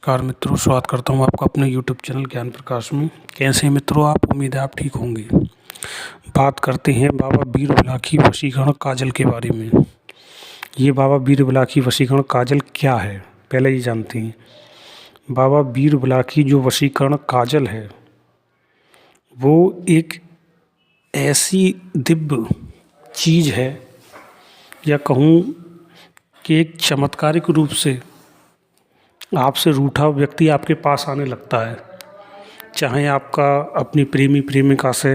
नमस्कार मित्रों, स्वागत करता हूँ आपका अपने यूट्यूब चैनल ज्ञान प्रकाश में। कैसे हैं मित्रों आप? उम्मीद है आप ठीक होंगे। बात करते हैं बाबा बीरबलाकी वशीकरण काजल के बारे में। ये बाबा बीरबलाकी वशीकरण काजल क्या है, पहले ही जानते हैं। बाबा बीरबलाकी जो वशीकरण काजल है वो एक ऐसी दिव्य चीज़ है, या कहूँ कि एक चमत्कारिक रूप से आपसे रूठा व्यक्ति आपके पास आने लगता है। चाहे आपका अपनी प्रेमी प्रेमिका से,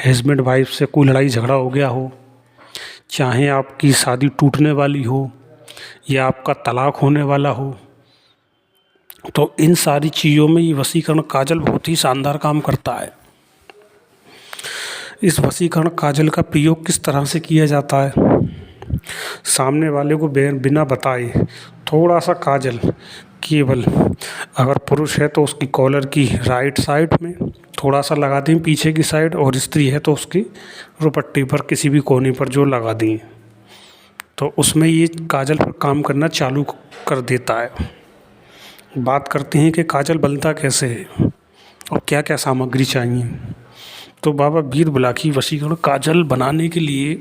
हस्बैंड वाइफ से कोई लड़ाई झगड़ा हो गया हो, चाहे आपकी शादी टूटने वाली हो या आपका तलाक होने वाला हो, तो इन सारी चीज़ों में ये वशीकरण काजल बहुत ही शानदार काम करता है। इस वशीकरण काजल का प्रयोग किस तरह से किया जाता है? सामने वाले को बिना बताए थोड़ा सा काजल, केवल अगर पुरुष है तो उसकी कॉलर की राइट साइड में थोड़ा सा लगा दें पीछे की साइड, और स्त्री है तो उसकी रुपट्टे पर किसी भी कोने पर जो लगा दें, तो उसमें ये काजल पर काम करना चालू कर देता है। बात करते हैं कि काजल बनता कैसे है और क्या क्या सामग्री चाहिए। तो बाबा बीरबलाकी वशीकरण काजल बनाने के लिए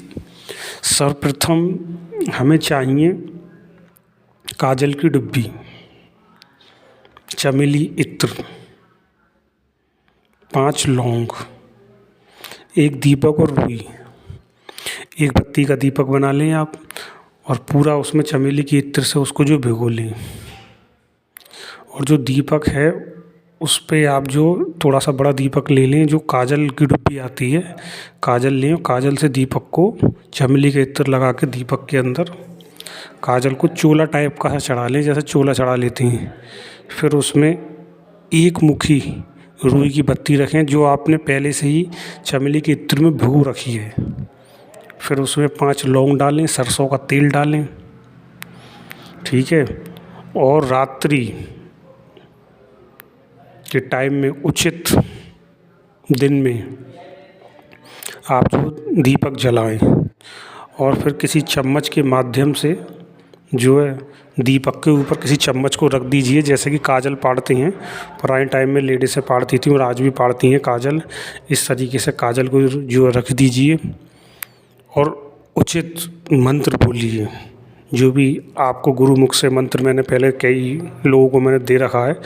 सर्वप्रथम हमें चाहिए काजल की डिब्बी, चमेली इत्र, 5 लौंग, एक दीपक और रुई। एक बत्ती का दीपक बना लें आप, और पूरा उसमें चमेली की इत्र से उसको जो भिगो लें। और जो दीपक है उस पे आप जो थोड़ा सा बड़ा दीपक ले लें, जो काजल की डिब्बी आती है, काजल लें, काजल से दीपक को चमेली के इत्र लगा के दीपक के अंदर काजल को चोला टाइप का चढ़ा लें, जैसे चोला चढ़ा लेती हैं। फिर उसमें एक मुट्ठी रुई की बत्ती रखें जो आपने पहले से ही चमेली के इत्र में भिगो रखी है। फिर उसमें 5 लौंग डालें, सरसों का तेल डालें, ठीक है। और रात्रि के टाइम में उचित दिन में आप जो दीपक जलाएं, और फिर किसी चम्मच के माध्यम से जो है दीपक के ऊपर किसी चम्मच को रख दीजिए, जैसे कि काजल पाड़ते हैं। पुराने टाइम में लेडीज़ें पाड़ती थी और आज भी पाड़ती हैं काजल। इस तरीके से काजल को जो रख दीजिए और उचित मंत्र बोलिए, जो भी आपको गुरुमुख से मंत्र, मैंने पहले कई लोगों को मैंने दे रखा है,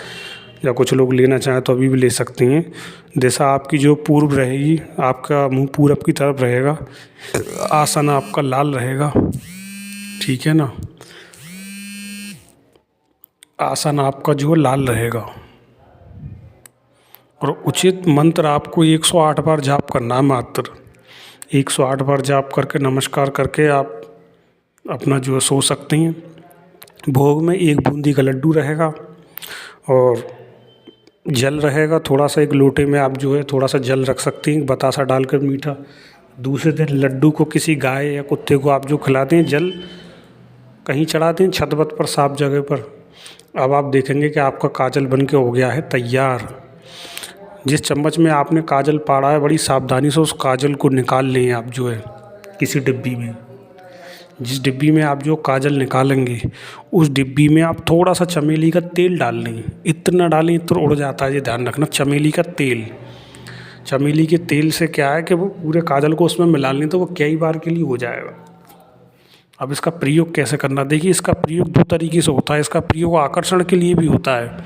या कुछ लोग लेना चाहें तो अभी भी ले सकते हैं। दिशा आपकी जो पूर्व रहेगी, आपका मुंह पूरब की तरफ रहेगा, आसन आपका लाल रहेगा, ठीक है ना। आसन आपका जो लाल रहेगा, और उचित मंत्र आपको 108 बार जाप करना है। मात्र 108 बार जाप करके नमस्कार करके आप अपना जो है सो सकते हैं। भोग में 1 बूंदी का लड्डू रहेगा और जल रहेगा थोड़ा सा। एक लोटे में आप जो है थोड़ा सा जल रख सकते हैं, बतासा डालकर मीठा। दूसरे दिन लड्डू को किसी गाय या कुत्ते को आप जो खिला दें, जल कहीं चढ़ा दें, छत वत पर, साफ जगह पर। अब आप देखेंगे कि आपका काजल बन के हो गया है तैयार। जिस चम्मच में आपने काजल पाड़ा है, बड़ी सावधानी से उस काजल को निकाल लें आप जो है किसी डिब्बी में। जिस डिब्बी में आप जो काजल निकालेंगे, उस डिब्बी में आप थोड़ा सा चमेली का तेल डाल लें। इतना डालें इत्र उड़ जाता है, ये ध्यान रखना। चमेली का तेल, चमेली के तेल से क्या है कि वो पूरे काजल को उसमें मिला लें तो वो कई बार के लिए हो जाएगा। अब इसका प्रयोग कैसे करना, देखिए इसका प्रयोग 2 तरीके से होता है। इसका प्रयोग आकर्षण के लिए भी होता है।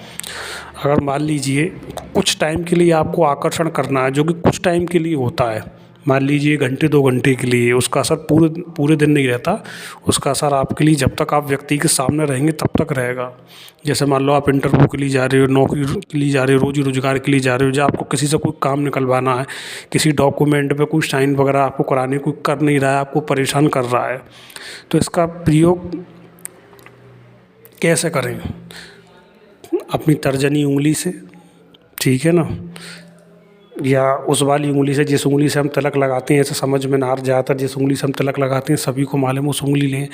अगर मान लीजिए कुछ टाइम के लिए आपको आकर्षण करना है, जो कि कुछ टाइम के लिए होता है, मान लीजिए घंटे 2 घंटे के लिए, उसका असर पूरे दिन नहीं रहता। उसका असर आपके लिए जब तक आप व्यक्ति के सामने रहेंगे तब तक रहेगा। जैसे मान लो आप इंटरव्यू के लिए जा रहे हो, नौकरी के लिए जा रहे हो, रोजी रोजगार के लिए जा रहे हो, जब आपको किसी से कोई काम निकलवाना है, किसी डॉक्यूमेंट पे कोई साइन वगैरह आपको कराने, कोई कर नहीं रहा है, आपको परेशान कर रहा है, तो इसका प्रयोग कैसे करें? अपनी तर्जनी उंगली से, ठीक है ना, या उस वाली उंगली से जिस उंगली से हम तिलक लगाते हैं। ऐसे समझ में ना आ, ज़्यादातर जिस उंगली से हम तिलक लगाते हैं सभी को मालूम, उस उंगली लें।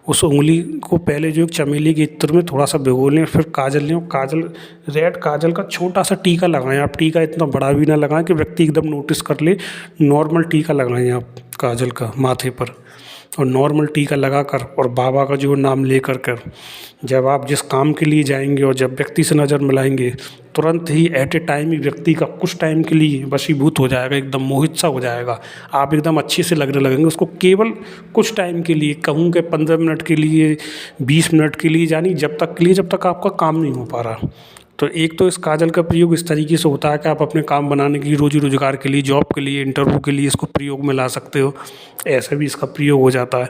उस उंगली को पहले जो चमेली के इत्र में थोड़ा सा भिगो लें, फिर काजल लें। काजल, रेड काजल का छोटा सा टीका लगाएं आप। टीका इतना बड़ा भी ना लगाएं कि व्यक्ति एकदम नोटिस कर ले, नॉर्मल टीका लगाएं आप काजल का माथे पर। और नॉर्मल टीका लगाकर और बाबा का जो नाम लेकर कर जब आप जिस काम के लिए जाएंगे और जब व्यक्ति से नज़र मिलाएंगे, तुरंत ही एट ए टाइम ही व्यक्ति का कुछ टाइम के लिए वशीभूत हो जाएगा, एकदम मोहित सा हो जाएगा। आप एकदम अच्छे से लगने लगेंगे उसको, केवल कुछ टाइम के लिए, कहूँ कि 15 मिनट के लिए, 20 मिनट के लिए, यानी जब तक आपका काम नहीं हो पा रहा। तो एक तो इस काजल का प्रयोग इस तरीके से होता है कि आप अपने काम बनाने की, रोजी रोजगार के लिए, जॉब के लिए, इंटरव्यू के लिए इसको प्रयोग में ला सकते हो, ऐसे भी इसका प्रयोग हो जाता है।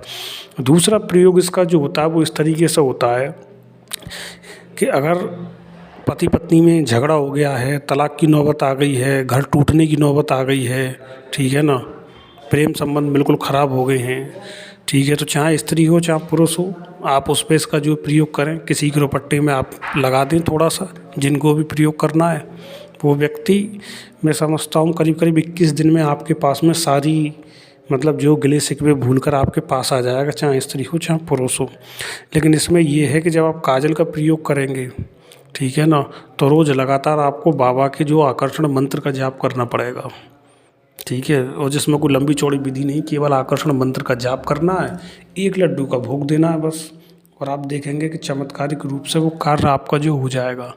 दूसरा प्रयोग इसका जो होता है वो इस तरीके से होता है कि अगर पति पत्नी में झगड़ा हो गया है, तलाक की नौबत आ गई है, घर टूटने की नौबत आ गई है, ठीक है ना, प्रेम संबंध बिल्कुल ख़राब हो गए हैं, ठीक है, तो चाहे स्त्री हो चाहे पुरुष हो, आप उस पर इसका जो प्रयोग करें, किसी के दुपट्टे में आप लगा दें थोड़ा सा, जिनको भी प्रयोग करना है वो व्यक्ति, मैं समझता हूँ करीब करीब 21 दिन में आपके पास में सारी, मतलब जो गिले शिकवे भूल कर आपके पास आ जाएगा, चाहे स्त्री हो चाहे पुरुष हो। लेकिन इसमें ये है कि जब आप काजल का प्रयोग करेंगे, ठीक है ना, तो रोज़ लगातार आपको बाबा के जो आकर्षण मंत्र का जाप करना पड़ेगा, ठीक है, और जिसमें कोई लंबी चौड़ी विधि नहीं, केवल आकर्षण मंत्र का जाप करना है, 1 लड्डू का भोग देना है बस, और आप देखेंगे कि चमत्कारिक रूप से वो कार्य आपका जो हो जाएगा।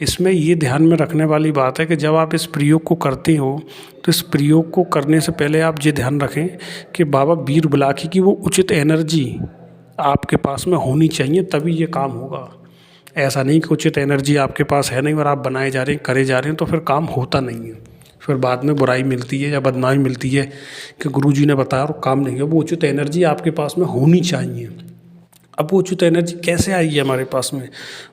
इसमें ये ध्यान में रखने वाली बात है कि जब आप इस प्रयोग को करते हो तो इस प्रयोग को करने से पहले आप ये ध्यान रखें कि बाबा वीर बुलाकी की वो उचित एनर्जी आपके पास में होनी चाहिए, तभी ये काम होगा। ऐसा नहीं कि उचित एनर्जी आपके पास है नहीं और आप बनाए जा रहे हैं, करे जा रहे हैं, तो फिर काम होता नहीं है, फिर बाद में बुराई मिलती है या बदनामी मिलती है कि गुरुजी ने बताया और काम नहीं है। वो उचित एनर्जी आपके पास में होनी चाहिए। अब वो उचित एनर्जी कैसे आएगी हमारे पास में?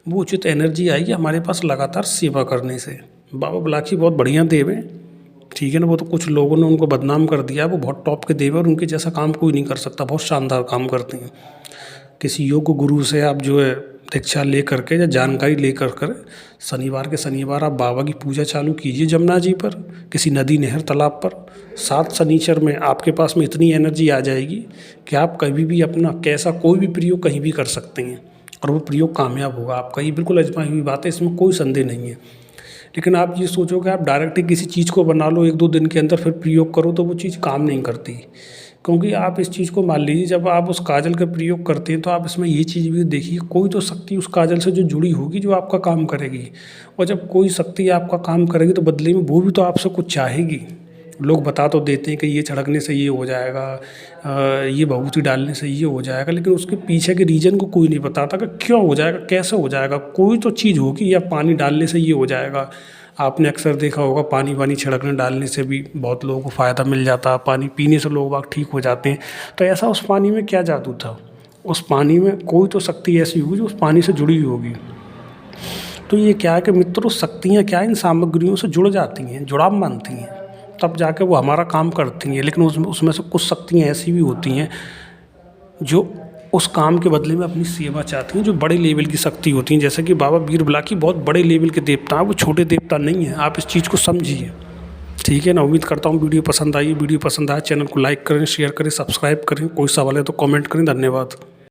वो उचित एनर्जी आएगी हमारे पास लगातार सेवा करने से। बाबा बुलाकी बहुत बढ़िया देव हैं, ठीक है ना, वो तो कुछ लोगों ने उनको बदनाम कर दिया, वो बहुत टॉप के देव हैं और उनके जैसा काम कोई नहीं कर सकता, बहुत शानदार काम करते हैं। किसी योग्य गुरु से आप जो है दीक्षा ले करके या जानकारी ले कर शनिवार के शनिवार आप बाबा की पूजा चालू कीजिए जमुना जी पर, किसी नदी नहर तालाब पर। 7 शनिचर में आपके पास में इतनी एनर्जी आ जाएगी कि आप कभी भी अपना कैसा कोई भी प्रयोग कहीं भी कर सकते हैं और वो प्रयोग कामयाब होगा आपका। ये बिल्कुल आजमाई हुई बात है, इसमें कोई संदेह नहीं है। लेकिन आप ये सोचो कि आप डायरेक्ट ही किसी चीज़ को बना लो 1-2 दिन के अंदर फिर प्रयोग करो, तो वो चीज़ काम नहीं करती। क्योंकि आप इस चीज़ को मान लीजिए, जब आप उस काजल का प्रयोग करते हैं तो आप इसमें ये चीज़ भी देखिए, कोई तो शक्ति उस काजल से जो जुड़ी होगी जो आपका काम करेगी, और जब कोई शक्ति आपका काम करेगी तो बदले में वो भी तो आपसे कुछ चाहेगी। लोग बता तो देते हैं कि ये छिड़कने से ये हो जाएगा, ये भभूति डालने से ये हो जाएगा, लेकिन उसके पीछे के रीज़न को कोई नहीं बताता कि क्यों हो जाएगा, कैसे हो जाएगा। कोई तो चीज़ होगी, या पानी डालने से ये हो जाएगा। आपने अक्सर देखा होगा पानी वानी छिड़कने डालने से भी बहुत लोगों को फ़ायदा मिल जाता है, पानी पीने से लोग बाग ठीक हो जाते हैं। तो ऐसा उस पानी में क्या जादू था? उस पानी में कोई तो शक्ति ऐसी होगी जो उस पानी से जुड़ी हुई होगी। तो ये क्या है कि मित्रों, शक्तियाँ क्या इन सामग्रियों से जुड़ जाती हैं, जुड़ाव मानती हैं, तब जाके वो हमारा काम करती हैं। लेकिन उसमें से कुछ शक्तियाँ ऐसी भी होती हैं जो उस काम के बदले में अपनी सेवा चाहती हैं, जो बड़े लेवल की शक्ति होती हैं। जैसे कि बाबा वीर बुलाकी बहुत बड़े लेवल के देवता हैं, वो छोटे देवता नहीं हैं। आप इस चीज़ को समझिए, ठीक है ना। उम्मीद करता हूँ वीडियो पसंद आई। वीडियो पसंद आए चैनल को लाइक करें, शेयर करें, सब्सक्राइब करें। कोई सवाल है तो कमेंट करें। धन्यवाद।